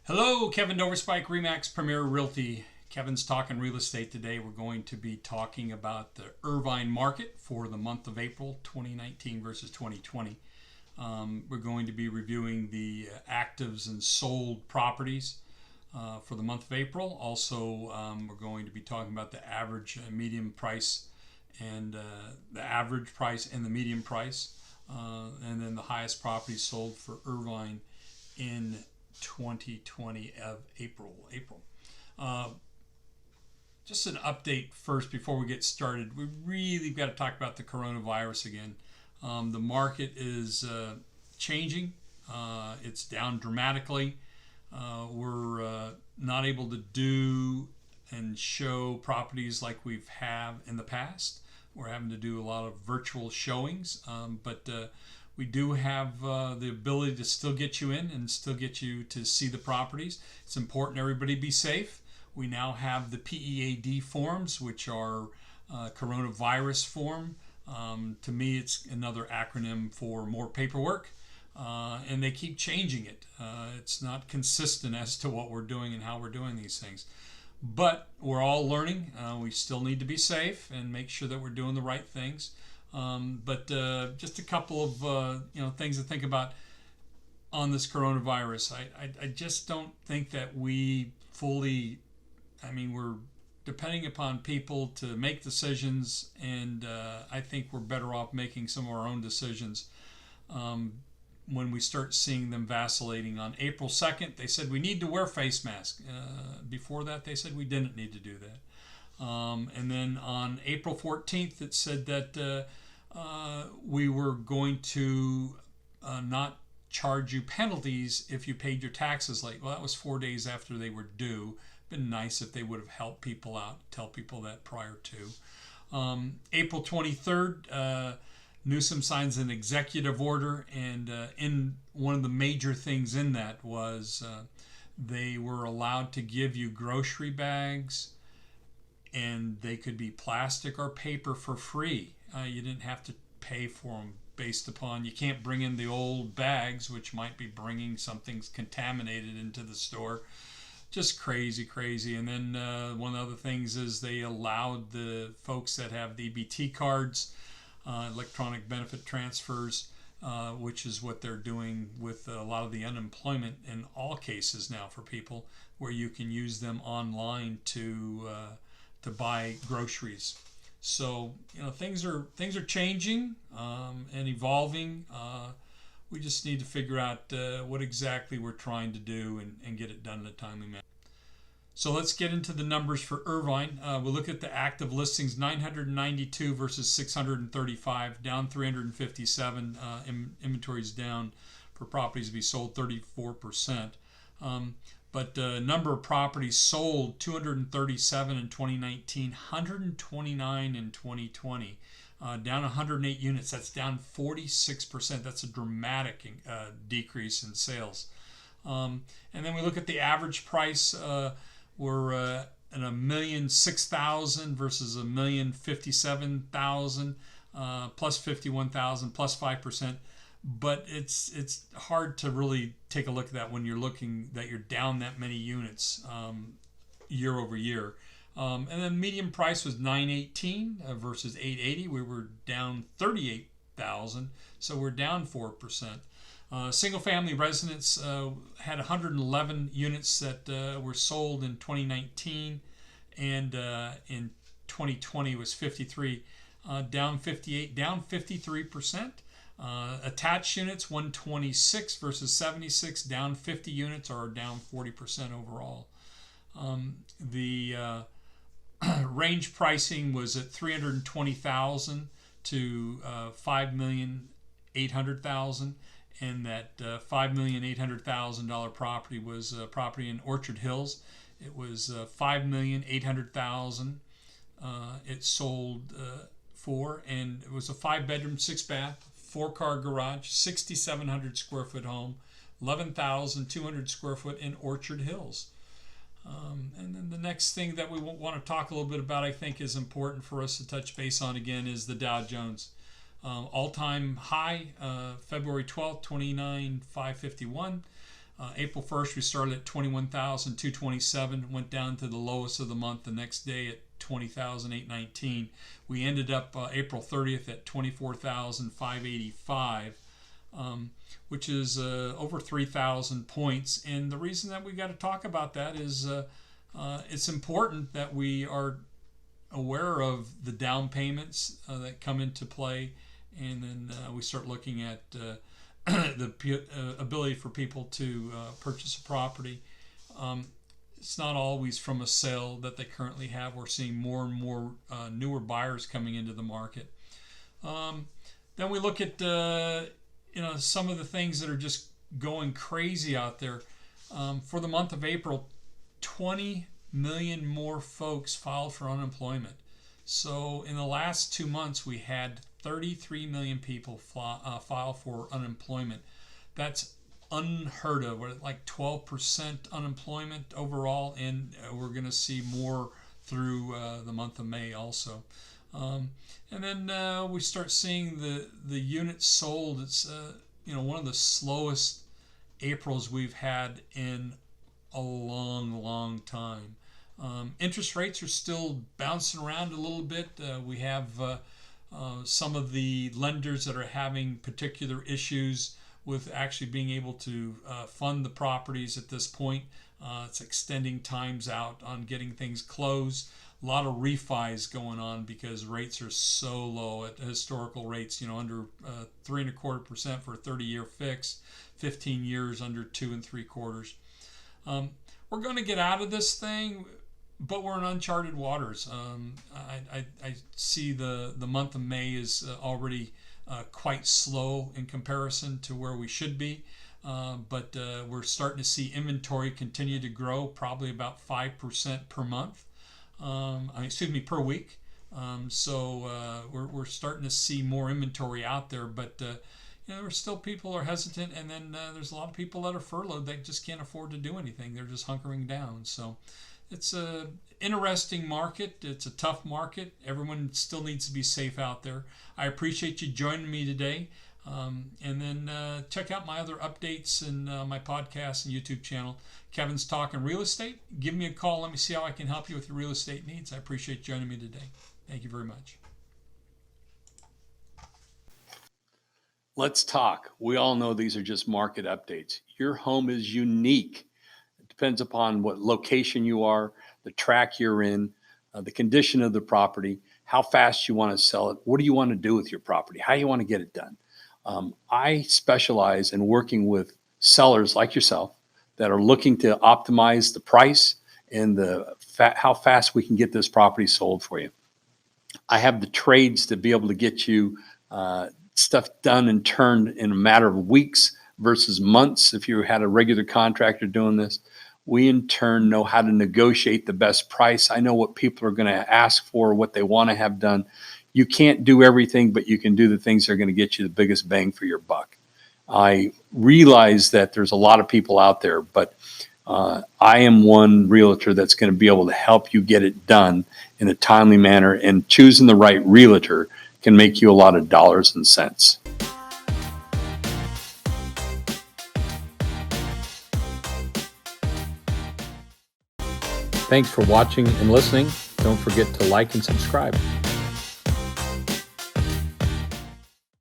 Hello, Kevin Doverspike, Remax Premier Realty. Kevin's talking real estate today. We're going to be talking about the Irvine market for the month of April 2019 versus 2020. We're going to be reviewing the actives and sold properties for the month of April. Also, we're going to be talking about the average and median price and the average price and the median price, and then the highest properties sold for Irvine in 2020 of April. Just an update first before we get started. We really got to talk about the coronavirus again. The market is changing. It's down dramatically. We're not able to do and show properties like we've have in the past. We're having to do a lot of virtual showings, but we do have the ability to still get you in and still get you to see the properties. It's important everybody be safe. We now have the PEAD forms, which are coronavirus form. To me, it's another acronym for more paperwork, and they keep changing it. It's not consistent as to what we're doing and how we're doing these things. But we're all learning. We still need to be safe and make sure that we're doing the right things. But just a couple of things to think about on this coronavirus. I just don't think that we fully. We're depending upon people to make decisions, and I think we're better off making some of our own decisions. When we start seeing them vacillating. On April 2nd, they said we need to wear face masks. Before that, they said we didn't need to do that. And then on April 14th, it said that we were going to not charge you penalties if you paid your taxes late. Well, that was 4 days after they were due. Been nice if they would have helped people out, tell people that prior to. April 23rd, Newsom signs an executive order, and in one of the major things in that was they were allowed to give you grocery bags, and they could be plastic or paper for free. You didn't have to pay for them based upon, you can't bring in the old bags, which might be bringing something's contaminated into the store. Just crazy. And then one of the other things is they allowed the folks that have the EBT cards, electronic benefit transfers, which is what they're doing with a lot of the unemployment in all cases now for people, where you can use them online to buy groceries. So things are changing and evolving. We just need to figure out what exactly we're trying to do and get it done in a timely manner. So let's get into the numbers for Irvine. We'll look at the active listings, 992 versus 635, down 357. Inventory's down for properties to be sold 34%. But number of properties sold, 237 in 2019, 129 in 2020. Down 108 units. That's down 46%. That's a dramatic decrease in sales. And then we look at the average price. We're at $1,006,000 versus $1,057,000, plus 51,000, plus 5%. But it's hard to really take a look at that when you're looking that you're down that many units year over year. And then median price was $918 versus $880. We were down 38,000, so we're down 4%. Single-family residents had 111 units that were sold in 2019, and in 2020 was 53, down 58, down 53%. Attached units 126 versus 76, down 50 units, or down 40% overall. The range pricing was at $320,000 to $5,800,000. And that $5,800,000 property was a property in Orchard Hills. It was $5,800,000. It sold for, and it was a 5-bedroom, 6-bath, 4-car garage, 6,700 square foot home, 11,200 square foot in Orchard Hills. And then the next thing that we want to talk a little bit about, I think, is important for us to touch base on again, is the Dow Jones. All-time high, February 12th, 29,551. April 1st, we started at 21,227, went down to the lowest of the month the next day at 20,819. We ended up April 30th at 24,585, which is over 3,000 points. And the reason that we got to talk about that is it's important that we are aware of the down payments that come into play, and then we start looking at the ability for people to purchase a property. It's not always from a sale that they currently have. We're seeing more and more newer buyers coming into the market. Then we look at some of the things that are just going crazy out there. For the month of April, 20 million more folks filed for unemployment. So in the last 2 months, we had 33 million people file for unemployment. That's unheard of. We're at like 12% unemployment overall, and we're going to see more through the month of May also. And then we start seeing the units sold. It's one of the slowest Aprils we've had in a long time. Interest rates are still bouncing around a little bit. We have some of the lenders that are having particular issues with actually being able to fund the properties at this point. It's extending times out on getting things closed. A lot of refis going on because rates are so low at historical rates, under 3.25% for a 30-year fix, 15 years under 2 3/4. We're going to get out of this thing, but we're in uncharted waters. I see the month of May is already quite slow in comparison to where we should be, but we're starting to see inventory continue to grow, probably about 5% per month. Per week. So we're starting to see more inventory out there, but there's still people are hesitant, and then there's a lot of people that are furloughed that just can't afford to do anything. They're just hunkering down. So it's a interesting market. It's a tough market. Everyone still needs to be safe out there. I appreciate you joining me today. And then check out my other updates and my podcast and YouTube channel, Kevin's Talkin Real Estate. Give me a call. Let me see how I can help you with your real estate needs. I appreciate you joining me today. Thank you very much. Let's talk. We all know these are just market updates. Your home is unique. It depends upon what location you are, the track you're in, the condition of the property, how fast you want to sell it, what do you want to do with your property, how you want to get it done. I specialize in working with sellers like yourself that are looking to optimize the price and how fast we can get this property sold for you. I have the trades to be able to get you stuff done and turned in a matter of weeks versus months if you had a regular contractor doing this. We in turn know how to negotiate the best price. I know what people are going to ask for, what they want to have done. You can't do everything, but you can do the things that are going to get you the biggest bang for your buck. I realize that there's a lot of people out there, but I am one realtor that's going to be able to help you get it done in a timely manner, and choosing the right realtor can make you a lot of dollars and cents. Thanks for watching and listening. Don't forget to like and subscribe.